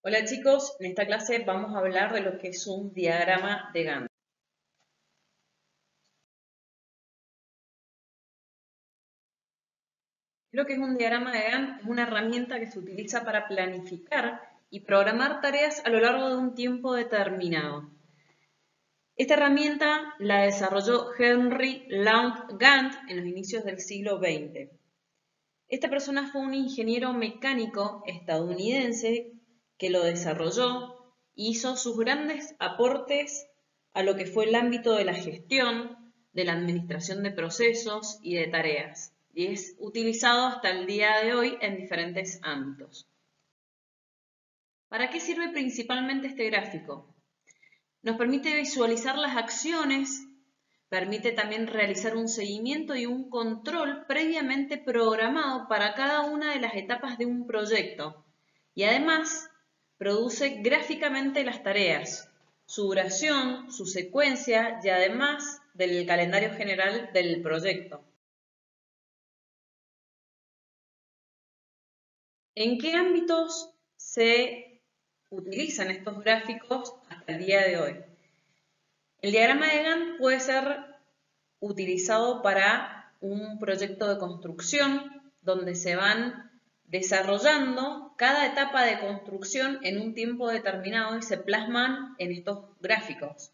Hola chicos, en esta clase vamos a hablar de lo que es un diagrama de Gantt. Lo que es un diagrama de Gantt es una herramienta que se utiliza para planificar y programar tareas a lo largo de un tiempo determinado. Esta herramienta la desarrolló Henry Lount Gantt en los inicios del siglo XX. Esta persona fue un ingeniero mecánico estadounidense que lo desarrolló e hizo sus grandes aportes a lo que fue el ámbito de la gestión, de la administración de procesos y de tareas, y es utilizado hasta el día de hoy en diferentes ámbitos. ¿Para qué sirve principalmente este gráfico? Nos permite visualizar las acciones, permite también realizar un seguimiento y un control previamente programado para cada una de las etapas de un proyecto y además produce gráficamente las tareas, su duración, su secuencia y además del calendario general del proyecto. ¿En qué ámbitos se utilizan estos gráficos hasta el día de hoy? El diagrama de Gantt puede ser utilizado para un proyecto de construcción donde se van desarrollando cada etapa de construcción en un tiempo determinado y se plasman en estos gráficos.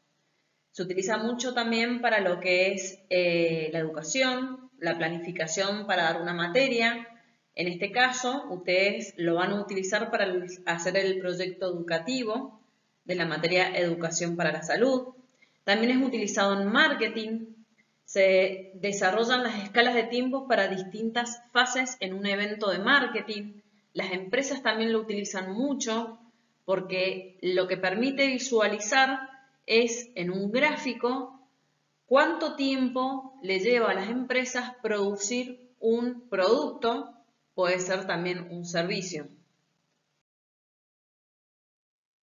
Se utiliza mucho también para lo que es la educación, la planificación para dar una materia. En este caso, ustedes lo van a utilizar para hacer el proyecto educativo de la materia Educación para la Salud. También es utilizado en marketing. Se desarrollan las escalas de tiempo para distintas fases en un evento de marketing. Las empresas también lo utilizan mucho porque lo que permite visualizar es en un gráfico cuánto tiempo le lleva a las empresas producir un producto, puede ser también un servicio.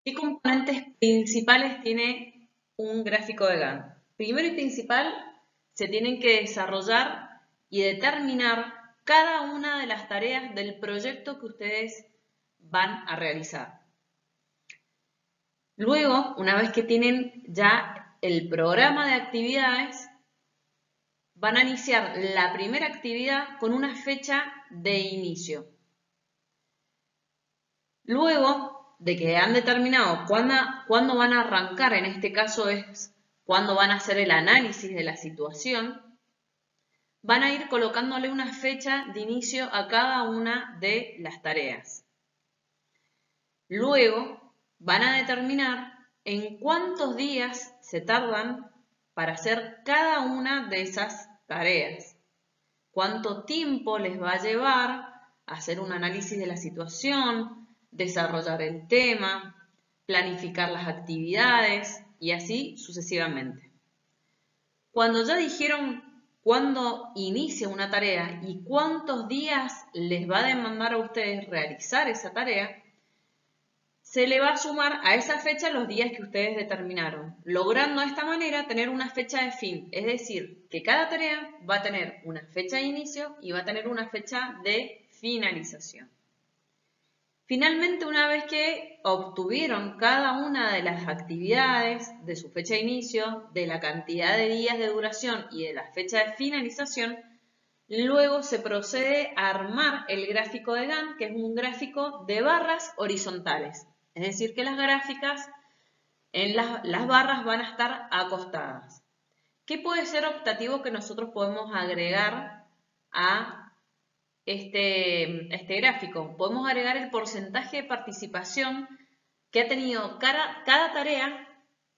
¿Qué componentes principales tiene un gráfico de Gantt? Primero y principal, se tienen que desarrollar y determinar cada una de las tareas del proyecto que ustedes van a realizar. Luego, una vez que tienen ya el programa de actividades, van a iniciar la primera actividad con una fecha de inicio. Luego de que han determinado cuándo van a arrancar, en este caso es cuándo van a hacer el análisis de la situación, van a ir colocándole una fecha de inicio a cada una de las tareas. Luego van a determinar en cuántos días se tardan para hacer cada una de esas tareas. Cuánto tiempo les va a llevar hacer un análisis de la situación, desarrollar el tema, planificar las actividades y así sucesivamente. Cuando ya dijeron cuándo inicia una tarea y cuántos días les va a demandar a ustedes realizar esa tarea, se le va a sumar a esa fecha los días que ustedes determinaron, logrando de esta manera tener una fecha de fin, es decir, que cada tarea va a tener una fecha de inicio y va a tener una fecha de finalización. Finalmente, una vez que obtuvieron cada una de las actividades de su fecha de inicio, de la cantidad de días de duración y de la fecha de finalización, luego se procede a armar el gráfico de Gantt, que es un gráfico de barras horizontales. Es decir, que las gráficas en las barras van a estar acostadas. ¿Qué puede ser optativo que nosotros podemos agregar a este gráfico? Podemos agregar el porcentaje de participación que ha tenido cada tarea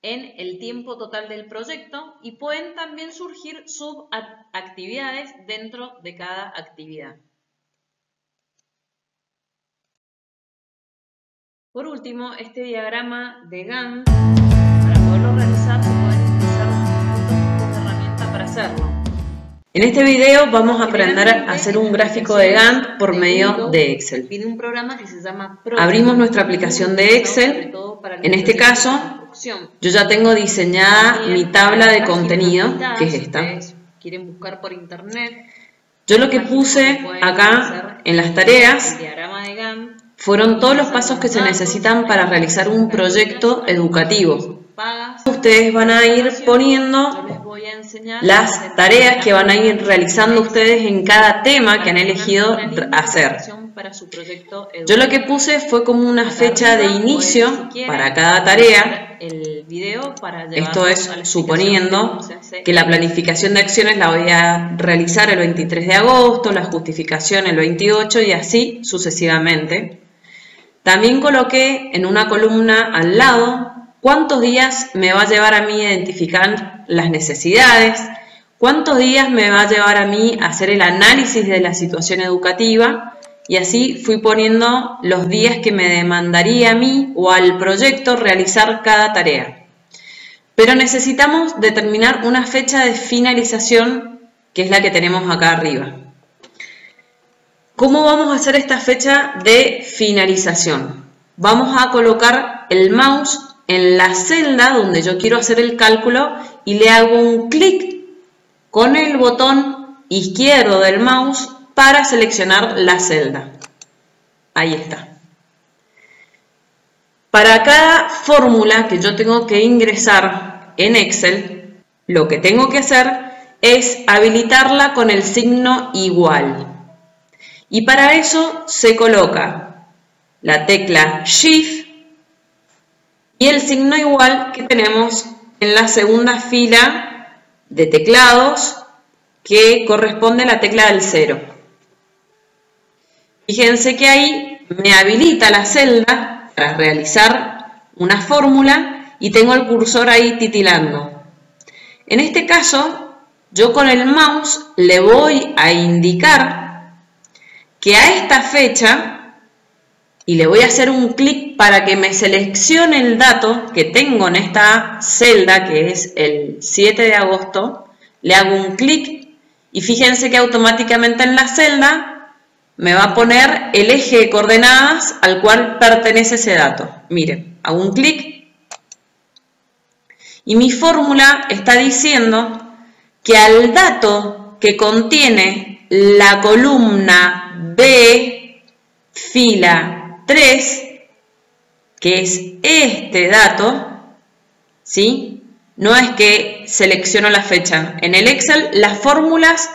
en el tiempo total del proyecto y pueden también surgir subactividades dentro de cada actividad. Por último, este diagrama de Gantt, para poderlo realizar, se pueden utilizar distintos tipos de herramientas para hacerlo. En este video vamos a aprender a hacer un gráfico de Gantt por medio de Excel. Tiene un programa que se llama Project. Abrimos nuestra aplicación de Excel. En este caso, yo ya tengo diseñada mi tabla de contenido, que es esta. Quieren buscar por internet. Yo lo que puse acá en las tareas fueron todos los pasos que se necesitan para realizar un proyecto educativo. Ustedes van a ir poniendo las tareas que van a ir realizando ustedes en cada tema que han elegido hacer. Yo lo que puse fue como una fecha de inicio para cada tarea. Esto es suponiendo que la planificación de acciones la voy a realizar el 23 de agosto, la justificación el 28 y así sucesivamente. También coloqué en una columna al lado cuántos días me va a llevar a mí identificar las necesidades, cuántos días me va a llevar a mí hacer el análisis de la situación educativa y así fui poniendo los días que me demandaría a mí o al proyecto realizar cada tarea. Pero necesitamos determinar una fecha de finalización que es la que tenemos acá arriba. ¿Cómo vamos a hacer esta fecha de finalización? Vamos a colocar el mouse en la celda donde yo quiero hacer el cálculo y le hago un clic con el botón izquierdo del mouse para seleccionar la celda. Ahí está. Para cada fórmula que yo tengo que ingresar en Excel, lo que tengo que hacer es habilitarla con el signo igual. Y para eso se coloca la tecla Shift y el signo igual que tenemos en la segunda fila de teclados que corresponde a la tecla del 0. Fíjense que ahí me habilita la celda para realizar una fórmula y tengo el cursor ahí titilando. En este caso, yo con el mouse le voy a indicar que a esta fecha y le voy a hacer un clic para que me seleccione el dato que tengo en esta celda, que es el 7 de agosto. Le hago un clic y fíjense que automáticamente en la celda me va a poner el eje de coordenadas al cual pertenece ese dato. Miren, hago un clic y mi fórmula está diciendo que al dato que contiene la columna B, fila 3, que es este dato, ¿sí? No es que selecciono la fecha. En el Excel las fórmulas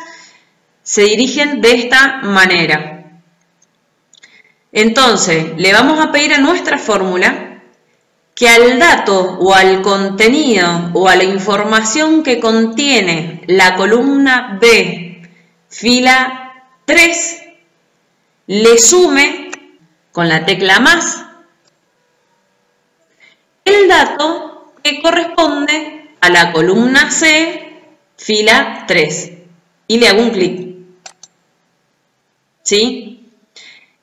se dirigen de esta manera. Entonces, le vamos a pedir a nuestra fórmula que al dato o al contenido o a la información que contiene la columna B, fila 3, le sume con la tecla más el dato que corresponde a la columna C, fila 3, y le hago un clic. ¿Sí?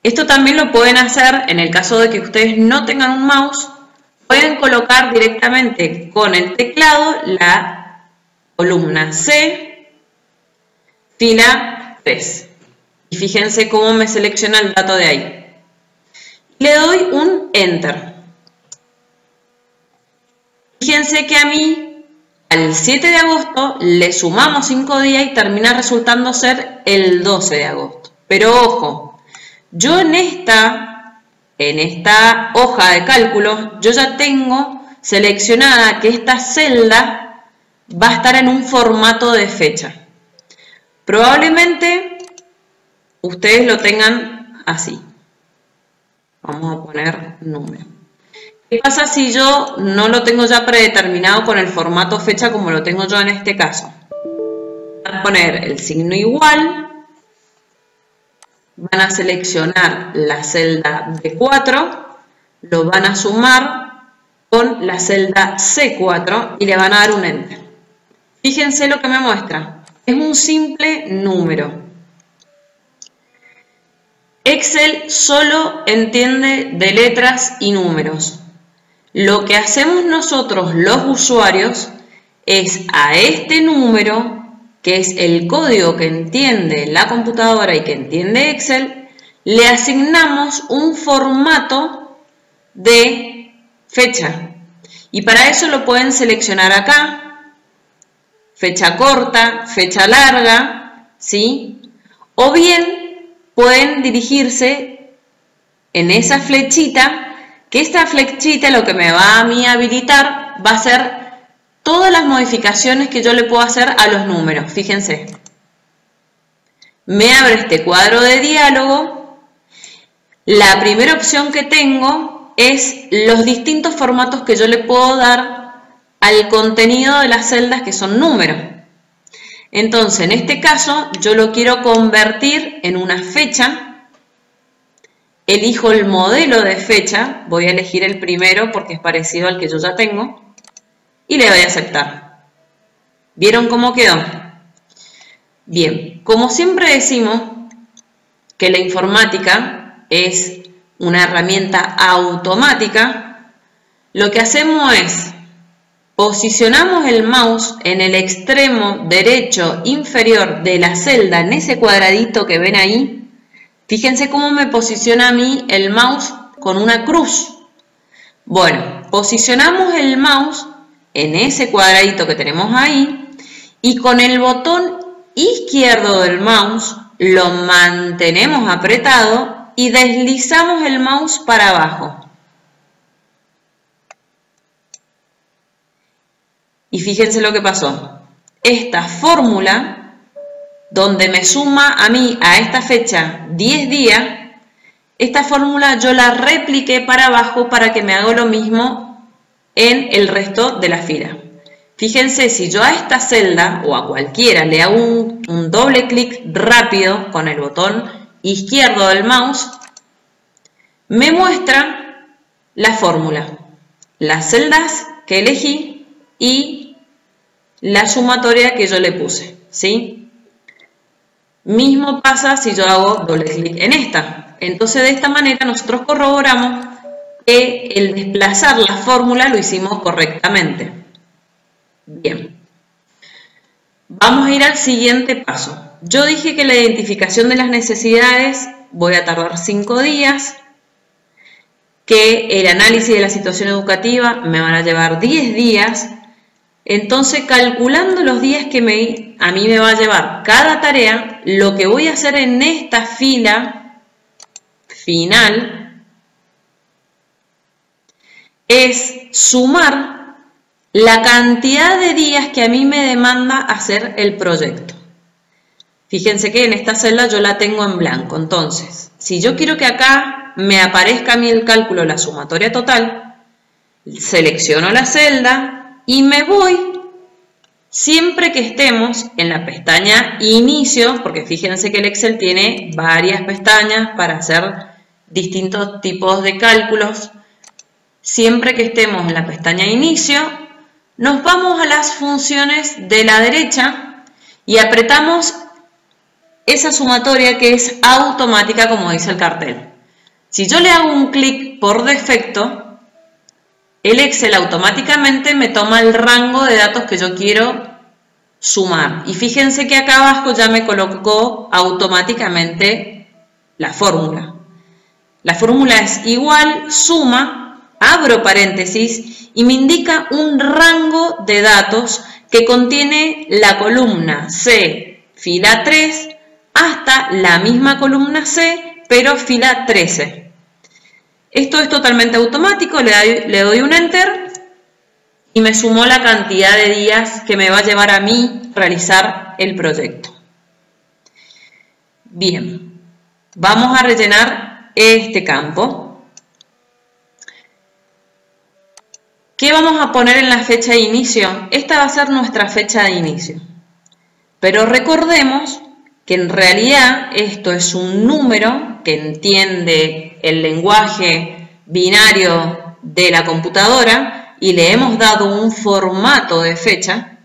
Esto también lo pueden hacer en el caso de que ustedes no tengan un mouse, pueden colocar directamente con el teclado la columna C, fila 3. Y fíjense cómo me selecciona el dato de ahí. Le doy un Enter. Fíjense que a mí, al 7 de agosto, le sumamos 5 días y termina resultando ser el 12 de agosto. Pero ojo, yo en esta hoja de cálculo, yo ya tengo seleccionada que esta celda va a estar en un formato de fecha. Probablemente ustedes lo tengan así. Vamos a poner número. ¿Qué pasa si yo no lo tengo ya predeterminado con el formato fecha como lo tengo yo en este caso? Van a poner el signo igual, van a seleccionar la celda B4, lo van a sumar con la celda C4 y le van a dar un Enter. Fíjense lo que me muestra. Es un simple número. Excel solo entiende de letras y números. Lo que hacemos nosotros los usuarios es a este número, que es el código que entiende la computadora y que entiende Excel, le asignamos un formato de fecha. Y para eso lo pueden seleccionar acá, fecha corta, fecha larga, ¿sí? O bien pueden dirigirse en esa flechita, que esta flechita lo que me va a mí habilitar va a ser todas las modificaciones que yo le puedo hacer a los números. Fíjense, me abre este cuadro de diálogo. La primera opción que tengo es los distintos formatos que yo le puedo dar al contenido de las celdas que son números. Entonces, en este caso, yo lo quiero convertir en una fecha. Elijo el modelo de fecha, voy a elegir el primero porque es parecido al que yo ya tengo y le doy a aceptar. ¿Vieron cómo quedó? Bien, como siempre decimos que la informática es una herramienta automática, lo que hacemos es posicionamos el mouse en el extremo derecho inferior de la celda, en ese cuadradito que ven ahí. Fíjense cómo me posiciona a mí el mouse con una cruz. Bueno, posicionamos el mouse en ese cuadradito que tenemos ahí y con el botón izquierdo del mouse lo mantenemos apretado y deslizamos el mouse para abajo. Y fíjense lo que pasó. Esta fórmula, donde me suma a mí a esta fecha 10 días, esta fórmula yo la repliqué para abajo para que me haga lo mismo en el resto de la fila. Fíjense, si yo a esta celda o a cualquiera le hago un doble clic rápido con el botón izquierdo del mouse, me muestra la fórmula, las celdas que elegí y la sumatoria que yo le puse, ¿sí? Mismo pasa si yo hago doble clic en esta. Entonces, de esta manera nosotros corroboramos que el desplazar la fórmula lo hicimos correctamente. Bien. Vamos a ir al siguiente paso. Yo dije que la identificación de las necesidades voy a tardar 5 días, que el análisis de la situación educativa me van a llevar 10 días. Entonces, calculando los días que a mí me va a llevar cada tarea, lo que voy a hacer en esta fila final es sumar la cantidad de días que a mí me demanda hacer el proyecto. Fíjense que en esta celda yo la tengo en blanco. Entonces, si yo quiero que acá me aparezca a mí el cálculo, la sumatoria total, selecciono la celda y me voy, siempre que estemos en la pestaña Inicio, porque fíjense que el Excel tiene varias pestañas para hacer distintos tipos de cálculos. Siempre que estemos en la pestaña Inicio, nos vamos a las funciones de la derecha y apretamos esa sumatoria que es automática, como dice el cartel. Si yo le hago un clic por defecto, el Excel automáticamente me toma el rango de datos que yo quiero sumar. Y fíjense que acá abajo ya me colocó automáticamente la fórmula. La fórmula es igual, suma, abro paréntesis y me indica un rango de datos que contiene la columna C, fila 3, hasta la misma columna C, pero fila 13. Esto es totalmente automático, le doy un Enter y me sumó la cantidad de días que me va a llevar a mí realizar el proyecto. Bien, vamos a rellenar este campo. ¿Qué vamos a poner en la fecha de inicio? Esta va a ser nuestra fecha de inicio. Pero recordemos que en realidad esto es un número que entiende el lenguaje binario de la computadora y le hemos dado un formato de fecha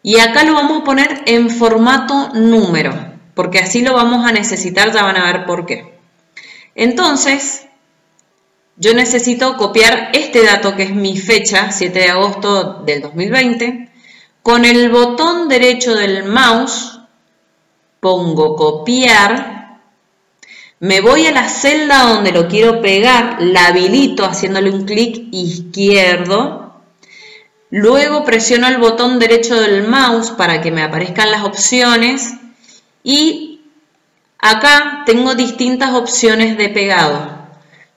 y acá lo vamos a poner en formato número porque así lo vamos a necesitar, ya van a ver por qué. Entonces yo necesito copiar este dato que es mi fecha, 7 de agosto del 2020, con el botón derecho del mouse pongo copiar, me voy a la celda donde lo quiero pegar, la habilito haciéndole un clic izquierdo, luego presiono el botón derecho del mouse para que me aparezcan las opciones y acá tengo distintas opciones de pegado.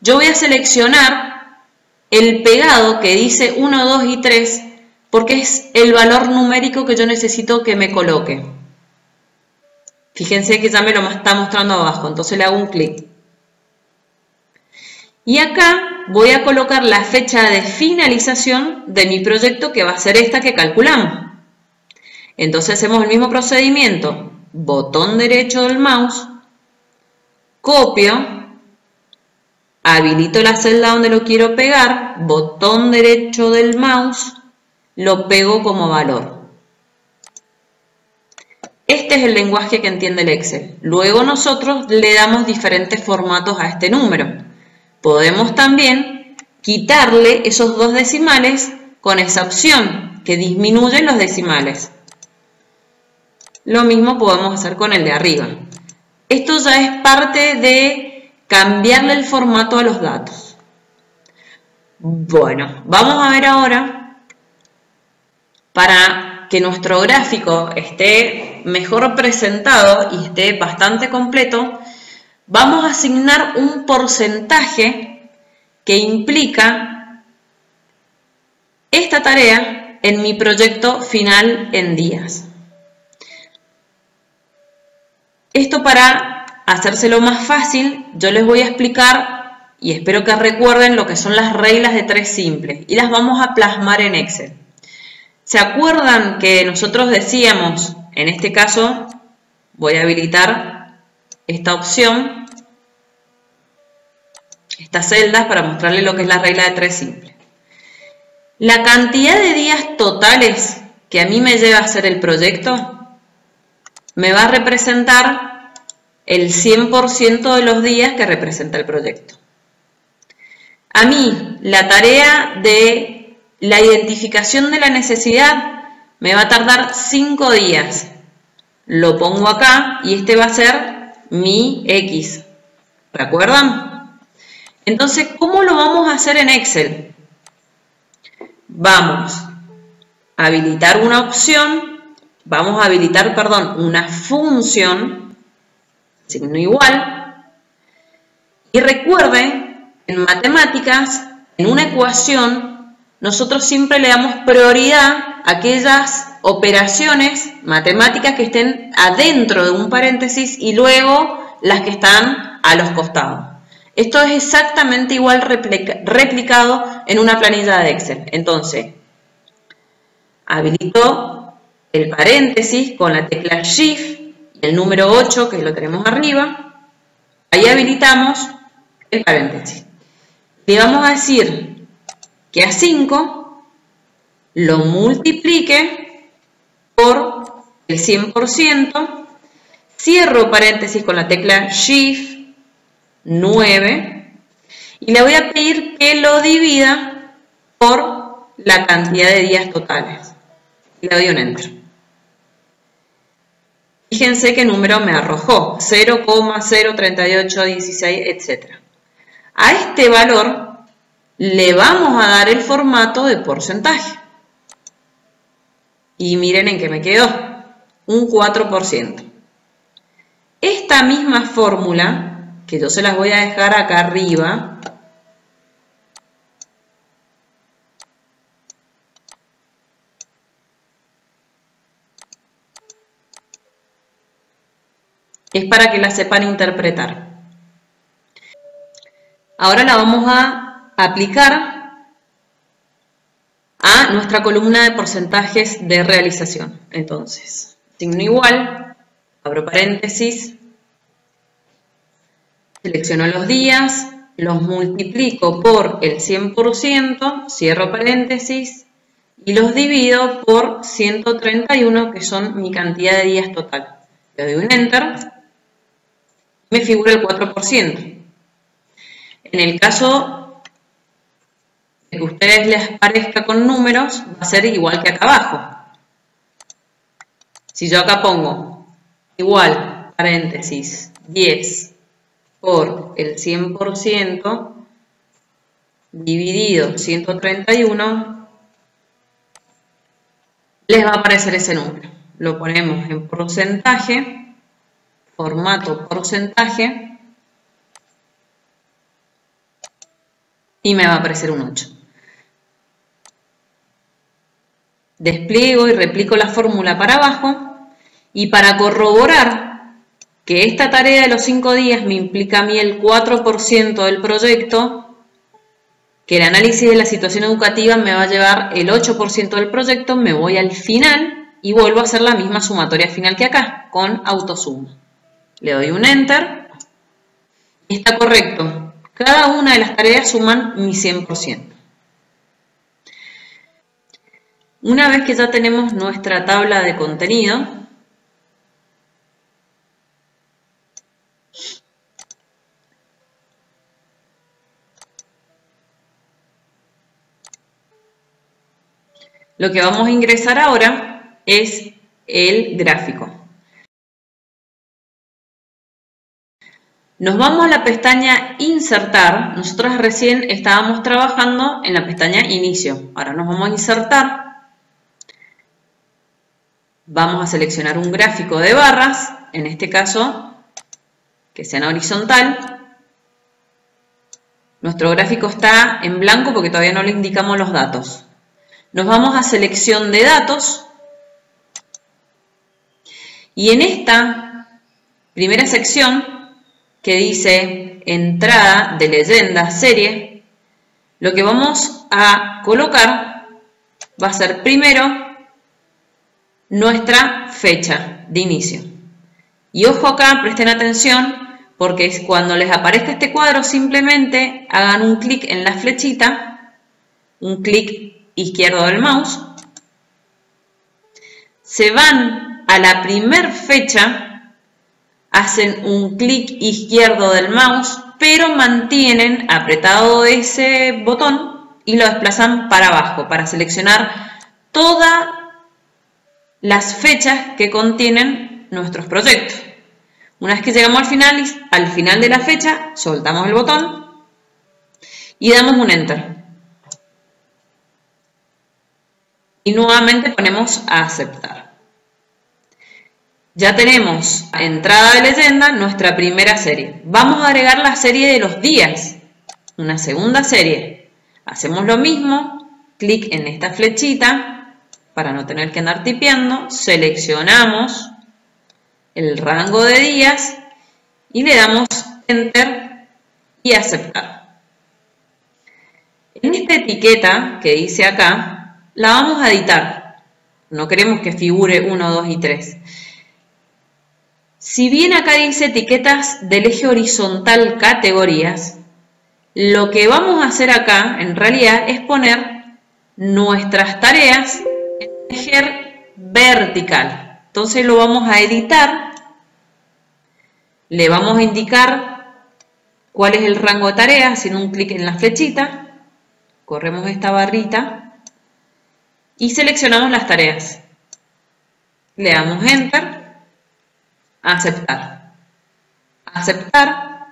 yo voy a seleccionar el pegado que dice 1, 2 y 3 porque es el valor numérico que yo necesito que me coloque. Fíjense que ya me lo está mostrando abajo, entonces le hago un clic. Y acá voy a colocar la fecha de finalización de mi proyecto, que va a ser esta que calculamos. Entonces hacemos el mismo procedimiento. Botón derecho del mouse, copio, habilito la celda donde lo quiero pegar, botón derecho del mouse, lo pego como valor. Este es el lenguaje que entiende el Excel. Luego nosotros le damos diferentes formatos a este número. Podemos también quitarle esos 2 decimales con esa opción que disminuye los decimales. Lo mismo podemos hacer con el de arriba. Esto ya es parte de cambiarle el formato a los datos. Bueno, vamos a ver ahora, para que nuestro gráfico esté mejor presentado y esté bastante completo, vamos a asignar un porcentaje que implica esta tarea en mi proyecto final en días. Esto, para hacérselo más fácil, yo les voy a explicar y espero que recuerden lo que son las reglas de 3 simples y las vamos a plasmar en Excel. ¿Se acuerdan que nosotros decíamos, en este caso voy a habilitar esta opción, estas celdas, para mostrarles lo que es la regla de 3 simple? La cantidad de días totales que a mí me lleva a hacer el proyecto me va a representar el 100% de los días que representa el proyecto. A mí, la tarea de la identificación de la necesidad me va a tardar 5 días. Lo pongo acá y este va a ser mi X. ¿Recuerdan? Entonces, ¿cómo lo vamos a hacer en Excel? Vamos a habilitar una opción. Vamos a habilitar, una función, signo igual. Y recuerden, en matemáticas, en una ecuación, nosotros siempre le damos prioridad a aquellas operaciones matemáticas que estén adentro de un paréntesis y luego las que están a los costados. Esto es exactamente igual replicado en una planilla de Excel. Entonces, habilito el paréntesis con la tecla Shift y el número 8, que lo tenemos arriba. Ahí habilitamos el paréntesis. Le vamos a decir que a 5 lo multiplique por el 100%. Cierro paréntesis con la tecla Shift 9 y le voy a pedir que lo divida por la cantidad de días totales. Y le doy un Enter. Fíjense qué número me arrojó, 0,03816, etc. A este valor le vamos a dar el formato de porcentaje. Y miren en qué me quedó, un 4%. Esta misma fórmula, que yo se las voy a dejar acá arriba, es para que la sepan interpretar. Ahora la vamos a aplicar a nuestra columna de porcentajes de realización. Entonces, signo igual, abro paréntesis, selecciono los días, los multiplico por el 100%, cierro paréntesis y los divido por 131, que son mi cantidad de días total. Le doy un Enter. Me figura el 4%. En el caso de que a ustedes les parezca con números, va a ser igual que acá abajo. Si yo acá pongo igual, paréntesis, 10 por el 100% dividido 131, les va a aparecer ese número. Lo ponemos en porcentaje. Formato porcentaje, y me va a aparecer un 8. Despliego y replico la fórmula para abajo y para corroborar que esta tarea de los 5 días me implica a mí el 4% del proyecto, que el análisis de la situación educativa me va a llevar el 8% del proyecto, me voy al final y vuelvo a hacer la misma sumatoria final que acá, con autosuma. Le doy un Enter y está correcto. Cada una de las tareas suman mi 100%. Una vez que ya tenemos nuestra tabla de contenido, lo que vamos a ingresar ahora es el gráfico. Nos vamos a la pestaña Insertar. Nosotros recién estábamos trabajando en la pestaña Inicio. Ahora nos vamos a insertar. Vamos a seleccionar un gráfico de barras, en este caso, que sea en horizontal. Nuestro gráfico está en blanco porque todavía no le indicamos los datos. Nos vamos a selección de datos y en esta primera sección que dice entrada de leyenda serie, lo que vamos a colocar va a ser primero nuestra fecha de inicio. Y ojo acá, presten atención, porque es cuando les aparezca este cuadro, simplemente hagan un clic en la flechita, un clic izquierdo del mouse, se van a la primer fecha, hacen un clic izquierdo del mouse, pero mantienen apretado ese botón y lo desplazan para abajo para seleccionar todas las fechas que contienen nuestros proyectos. Una vez que llegamos al final de la fecha, soltamos el botón y damos un Enter. Y nuevamente ponemos a aceptar. Ya tenemos entrada de leyenda, nuestra primera serie. Vamos a agregar la serie de los días, una segunda serie. Hacemos lo mismo, clic en esta flechita para no tener que andar tipeando, seleccionamos el rango de días y le damos Enter y aceptar. En esta etiqueta que dice acá, la vamos a editar. No queremos que figure 1, 2 y 3. Si bien acá dice etiquetas del eje horizontal categorías, lo que vamos a hacer acá en realidad es poner nuestras tareas en eje vertical. Entonces lo vamos a editar, le vamos a indicar cuál es el rango de tareas haciendo un clic en la flechita, corremos esta barrita y seleccionamos las tareas. Le damos Enter. Aceptar. Aceptar.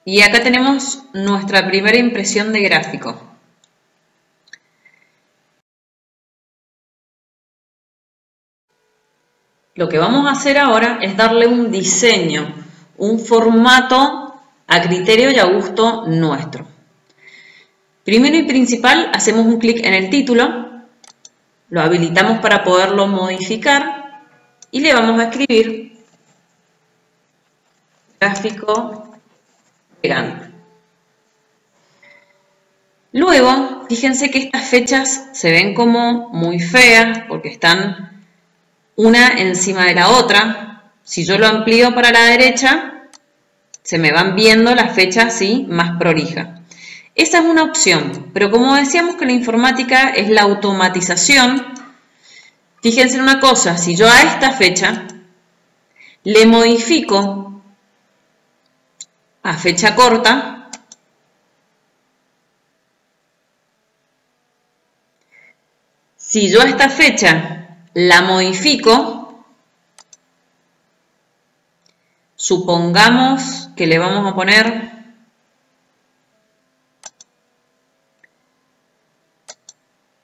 Y acá tenemos nuestra primera impresión de gráfico. Lo que vamos a hacer ahora es darle un diseño, un formato a criterio y a gusto nuestro. Primero y principal, hacemos un clic en el título. Lo habilitamos para poderlo modificar y le vamos a escribir gráfico elegante. Luego, fíjense que estas fechas se ven como muy feas porque están una encima de la otra. Si yo lo amplío para la derecha, se me van viendo las fechas así más prolijas. Esa es una opción, pero como decíamos que la informática es la automatización, fíjense en una cosa, si yo a esta fecha le modifico a fecha corta, si yo a esta fecha la modifico, supongamos que le vamos a poner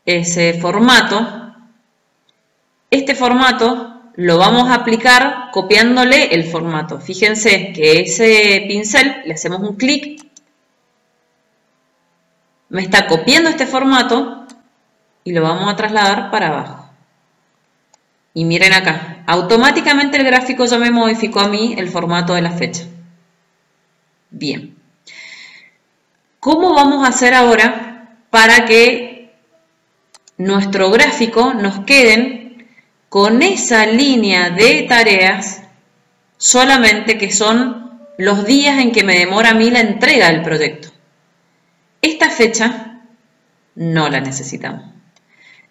ese formato, este formato lo vamos a aplicar copiándole el formato. Fíjense que ese pincel, le hacemos un clic, me está copiando este formato y lo vamos a trasladar para abajo. Y miren acá, automáticamente el gráfico ya me modificó a mí el formato de la fecha. Bien. ¿Cómo vamos a hacer ahora para que nuestro gráfico nos queden con esa línea de tareas solamente que son los días en que me demora a mí la entrega del proyecto? Esta fecha no la necesitamos.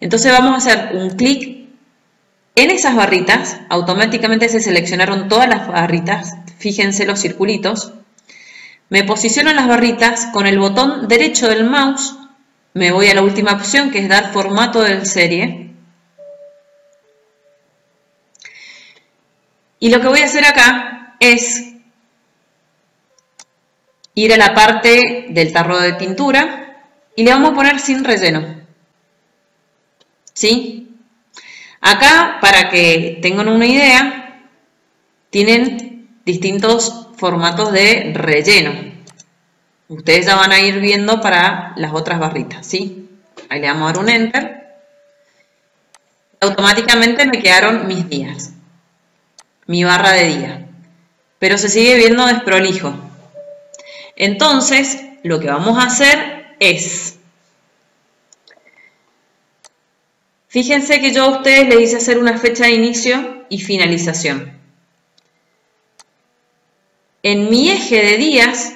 Entonces vamos a hacer un clic en esas barritas, automáticamente se seleccionaron todas las barritas, fíjense los circulitos. Me posiciono en las barritas, con el botón derecho del mouse me voy a la última opción que es dar formato de serie. Y lo que voy a hacer acá es ir a la parte del tarro de pintura y le vamos a poner sin relleno. ¿Sí? Acá, para que tengan una idea, tienen distintos formatos de relleno. Ustedes ya van a ir viendo para las otras barritas, ¿sí? Ahí le vamos a dar un Enter. Automáticamente me quedaron mis días, mi barra de día, pero se sigue viendo desprolijo. Entonces, lo que vamos a hacer es, fíjense que yo a ustedes les hice hacer una fecha de inicio y finalización. En mi eje de días,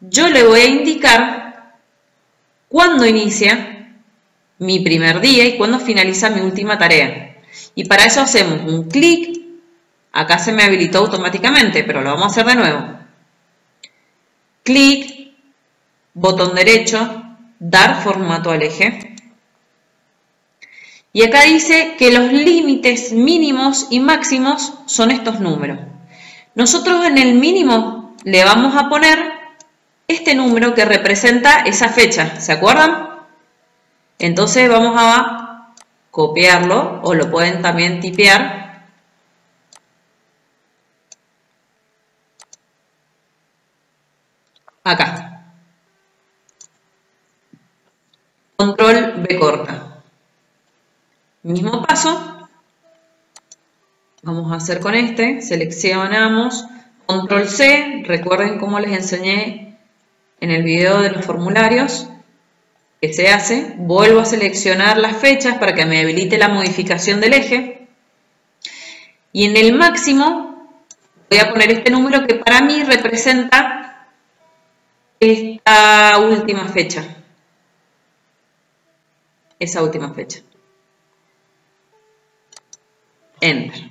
yo le voy a indicar cuándo inicia mi primer día y cuándo finaliza mi última tarea. Y para eso hacemos un clic. Acá se me habilitó automáticamente, pero lo vamos a hacer de nuevo. Clic, botón derecho, dar formato al eje. Y acá dice que los límites mínimos y máximos son estos números. Nosotros en el mínimo le vamos a poner este número que representa esa fecha, ¿se acuerdan? Entonces vamos a copiarlo, o lo pueden también tipear. Acá. Control B corta. Mismo paso. Vamos a hacer con este. Seleccionamos. Control C. Recuerden cómo les enseñé en el video de los formularios que se hace. Vuelvo a seleccionar las fechas para que me habilite la modificación del eje. Y en el máximo voy a poner este número que para mí representa esta última fecha. Esa última fecha. Enter.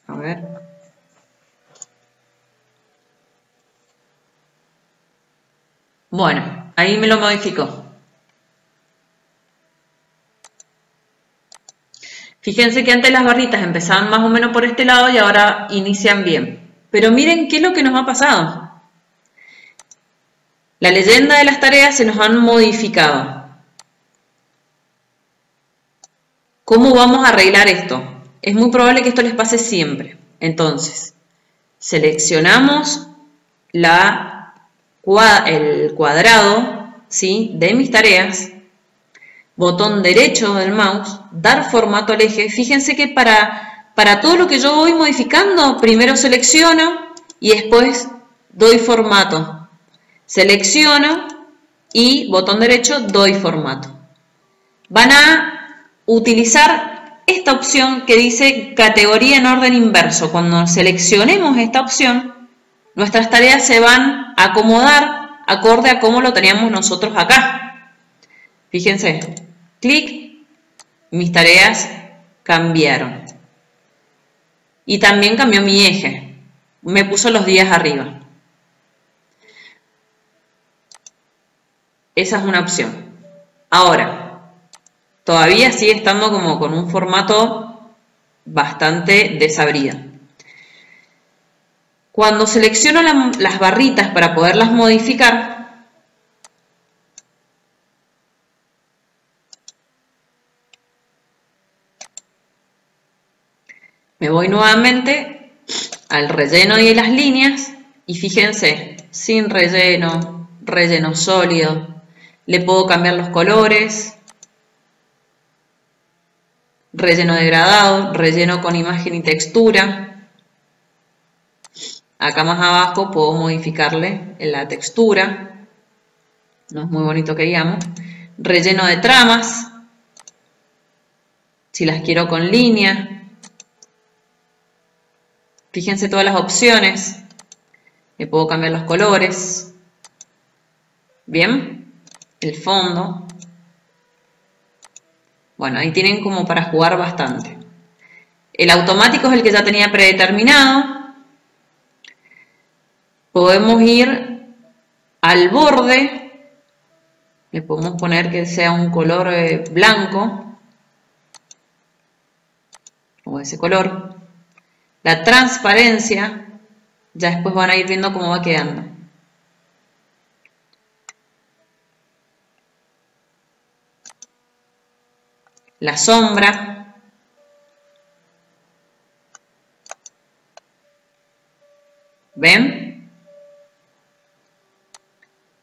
A ver. Bueno, ahí me lo modificó. Fíjense que antes las barritas empezaban más o menos por este lado y ahora inician bien. Pero miren qué es lo que nos ha pasado. La leyenda de las tareas se nos han modificado. ¿Cómo vamos a arreglar esto? Es muy probable que esto les pase siempre. Entonces, seleccionamos el cuadrado, ¿sí?, de mis tareas. Botón derecho del mouse, dar formato al eje. Fíjense que para todo lo que yo voy modificando, primero selecciono y después doy formato. Selecciono y botón derecho doy formato. Van a utilizar esta opción que dice categoría en orden inverso. Cuando seleccionemos esta opción, nuestras tareas se van a acomodar acorde a cómo lo teníamos nosotros acá. Fíjense. Clic, mis tareas cambiaron. Y también cambió mi eje. Me puso los días arriba. Esa es una opción. Ahora, todavía sigue estando como con un formato bastante desabrido. Cuando selecciono las barritas para poderlas modificar, Me voy nuevamente al relleno y las líneas y fíjense, sin relleno, relleno sólido. Le puedo cambiar los colores, relleno degradado, relleno con imagen y textura. Acá más abajo puedo modificarle la textura. No es muy bonito que digamos. Relleno de tramas, si las quiero con línea. Fíjense todas las opciones. Le puedo cambiar los colores. Bien, el fondo. Bueno, ahí tienen como para jugar bastante. El automático es el que ya tenía predeterminado. Podemos ir al borde. Le podemos poner que sea un color blanco. O ese color. La transparencia. Ya después van a ir viendo cómo va quedando. La sombra. ¿Ven?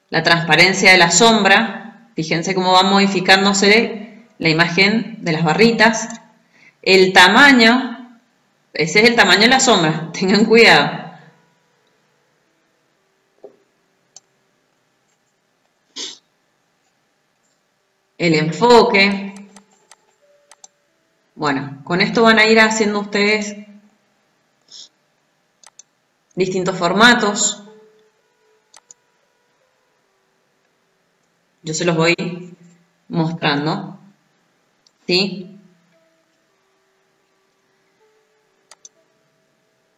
La transparencia de la sombra. Fíjense cómo va modificándose la imagen de las barritas. El tamaño. Ese es el tamaño de la sombra. Tengan cuidado. El enfoque. Bueno, con esto van a ir haciendo ustedes distintos formatos. Yo se los voy mostrando. ¿Sí?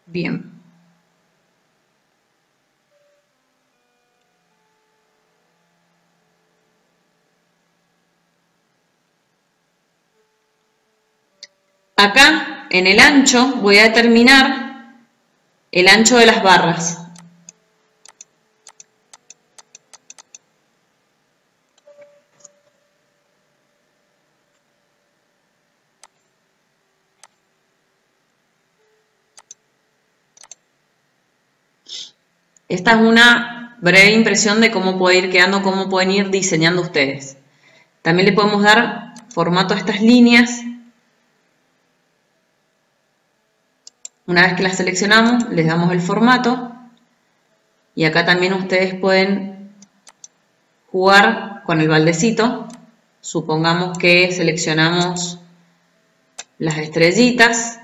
Bien. Acá, en el ancho, voy a determinar el ancho de las barras. Esta es una breve impresión de cómo puede ir quedando, cómo pueden ir diseñando ustedes. También le podemos dar formato a estas líneas. Una vez que las seleccionamos, les damos el formato. Y acá también ustedes pueden jugar con el baldecito. Supongamos que seleccionamos las estrellitas.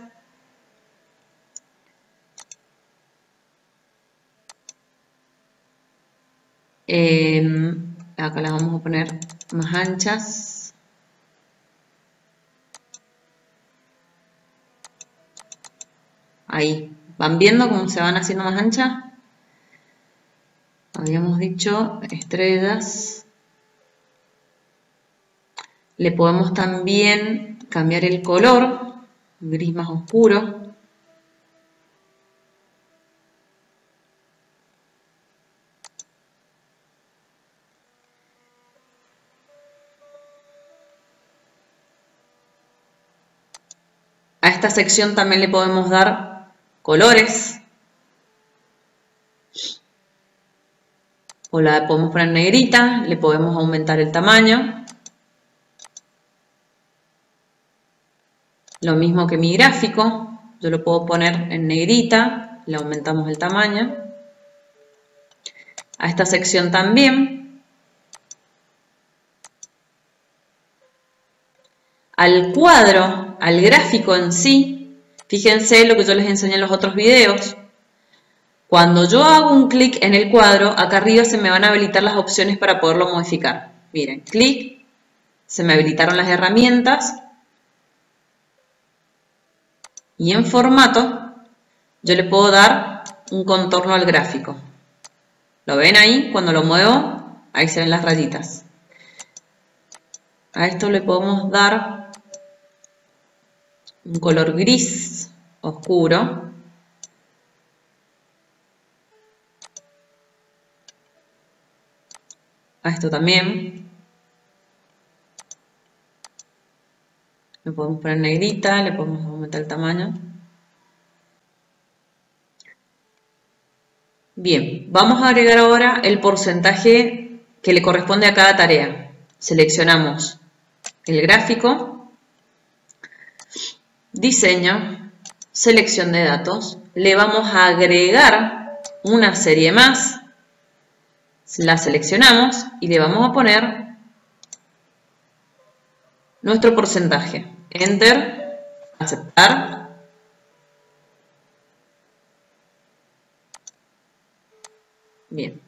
Acá las vamos a poner más anchas. Ahí, ¿van viendo cómo se van haciendo más anchas? Habíamos dicho estrellas. Le podemos también cambiar el color, gris más oscuro. A esta sección también le podemos dar colores. O la podemos poner negrita, le podemos aumentar el tamaño. Lo mismo que mi gráfico, yo lo puedo poner en negrita, le aumentamos el tamaño. A esta sección también. Al cuadro, al gráfico en sí, fíjense lo que yo les enseñé en los otros videos. Cuando yo hago un clic en el cuadro, acá arriba se me van a habilitar las opciones para poderlo modificar. Miren, clic, se me habilitaron las herramientas. Y en formato, yo le puedo dar un contorno al gráfico. ¿Lo ven ahí? Cuando lo muevo, ahí se ven las rayitas. A esto le podemos dar un color gris oscuro. A esto también. Le podemos poner negrita, le podemos aumentar el tamaño. Bien, vamos a agregar ahora el porcentaje que le corresponde a cada tarea. Seleccionamos el gráfico, diseño, selección de datos, le vamos a agregar una serie más, la seleccionamos y le vamos a poner nuestro porcentaje. Enter, aceptar. Bien.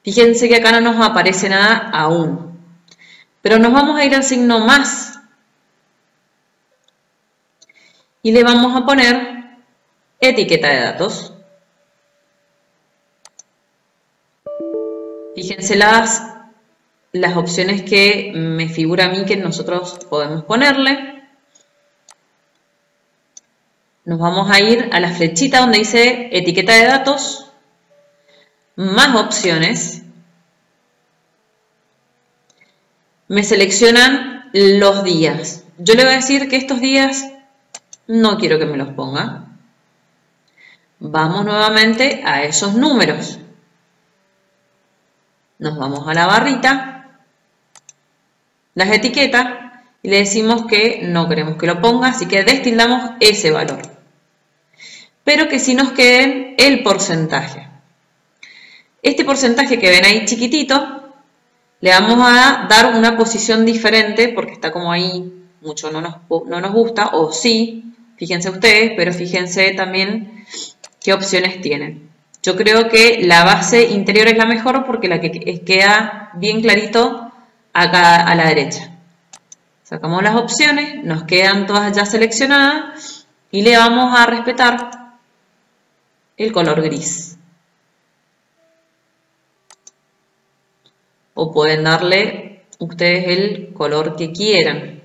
Fíjense que acá no nos aparece nada aún. Pero nos vamos a ir al signo más. Y le vamos a poner etiqueta de datos. Fíjense las opciones que me figura a mí que nosotros podemos ponerle. Nos vamos a ir a la flechita donde dice etiqueta de datos, más opciones. Me seleccionan los días. Yo le voy a decir que estos días no quiero que me los ponga. Vamos nuevamente a esos números. Nos vamos a la barrita, las etiquetas, y le decimos que no queremos que lo ponga, así que destildamos ese valor. Pero que sí nos quede el porcentaje. Este porcentaje que ven ahí chiquitito, le vamos a dar una posición diferente, porque está como ahí, mucho no nos gusta, o sí, fíjense ustedes, pero fíjense también qué opciones tienen. Yo creo que la base interior es la mejor porque la que queda bien clarito acá a la derecha. Sacamos las opciones, nos quedan todas ya seleccionadas y le vamos a respetar el color gris. O pueden darle ustedes el color que quieran.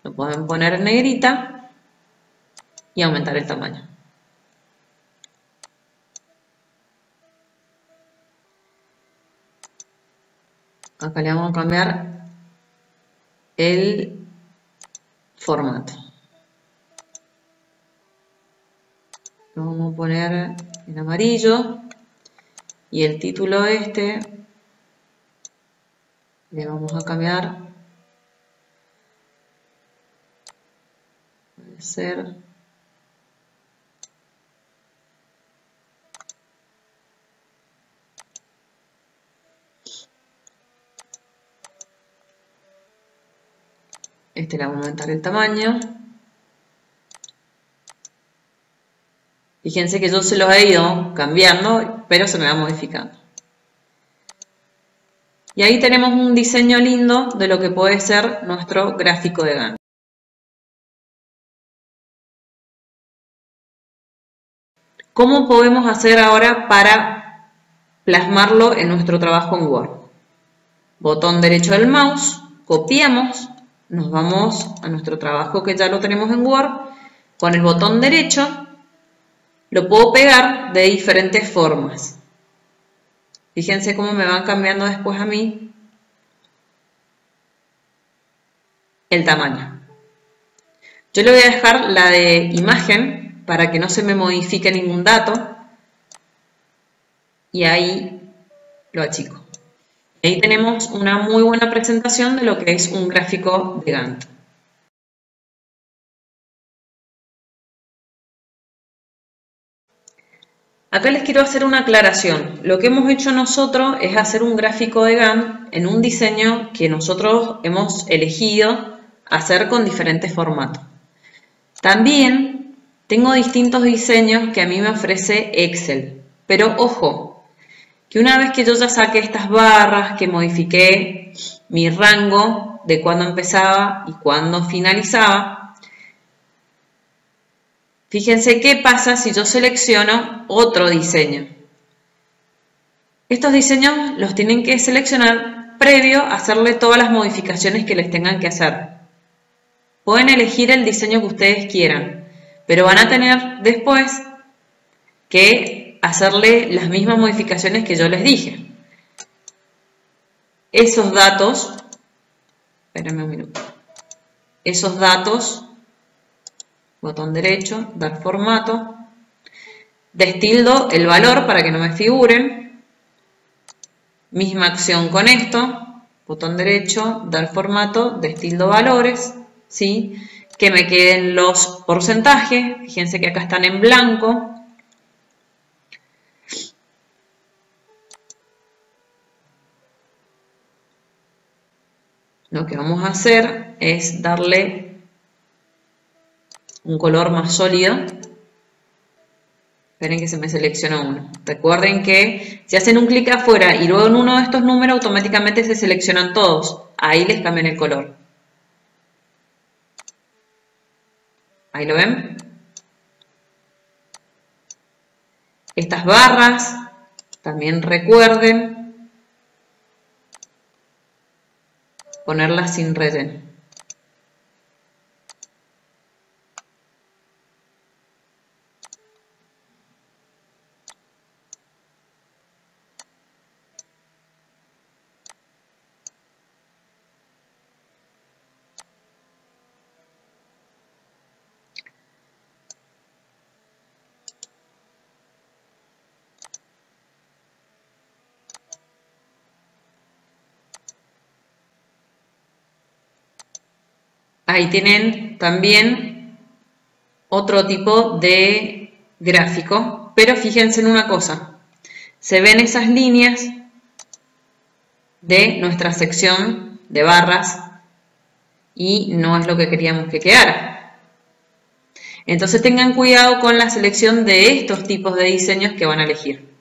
Lo pueden poner en negrita y aumentar el tamaño. Acá le vamos a cambiar el formato. Lo vamos a poner en amarillo y el título le vamos a cambiar. Puede ser le vamos a aumentar el tamaño. Fíjense que yo se los he ido cambiando, pero se me va modificando. Y ahí tenemos un diseño lindo de lo que puede ser nuestro gráfico de Gantt. ¿Cómo podemos hacer ahora para plasmarlo en nuestro trabajo en Word? Botón derecho del mouse, copiamos. Nos vamos a nuestro trabajo que ya lo tenemos en Word. Con el botón derecho lo puedo pegar de diferentes formas. Fíjense cómo me van cambiando después a mí el tamaño. Yo le voy a dejar la de imagen para que no se me modifique ningún dato. Y ahí lo achico. Ahí tenemos una muy buena presentación de lo que es un gráfico de Gantt. Acá les quiero hacer una aclaración. Lo que hemos hecho nosotros es hacer un gráfico de Gantt en un diseño que nosotros hemos elegido hacer con diferentes formatos. También tengo distintos diseños que a mí me ofrece Excel. Pero ojo, que una vez que yo ya saqué estas barras, que modifiqué mi rango de cuándo empezaba y cuándo finalizaba, fíjense qué pasa si yo selecciono otro diseño. Estos diseños los tienen que seleccionar previo a hacerle todas las modificaciones que les tengan que hacer. Pueden elegir el diseño que ustedes quieran, pero van a tener después que hacerle las mismas modificaciones que yo les dije. Esos datos, espérenme un minuto, esos datos, botón derecho, dar formato, Destildo el valor para que no me figuren. Misma acción con esto. Botón derecho, dar formato, destildo valores, ¿sí? Que me queden los porcentajes. Fíjense que acá están en blanco. Lo que vamos a hacer es darle un color más sólido. Esperen que se me seleccionó uno. Recuerden que si hacen un clic afuera y luego en uno de estos números, automáticamente se seleccionan todos. Ahí les cambian el color. ¿Ahí lo ven? Estas barras, también recuerden ponerlas sin relleno. Ahí tienen también otro tipo de gráfico, pero fíjense en una cosa, se ven esas líneas de nuestra sección de barras y no es lo que queríamos que quedara. Entonces tengan cuidado con la selección de estos tipos de diseños que van a elegir.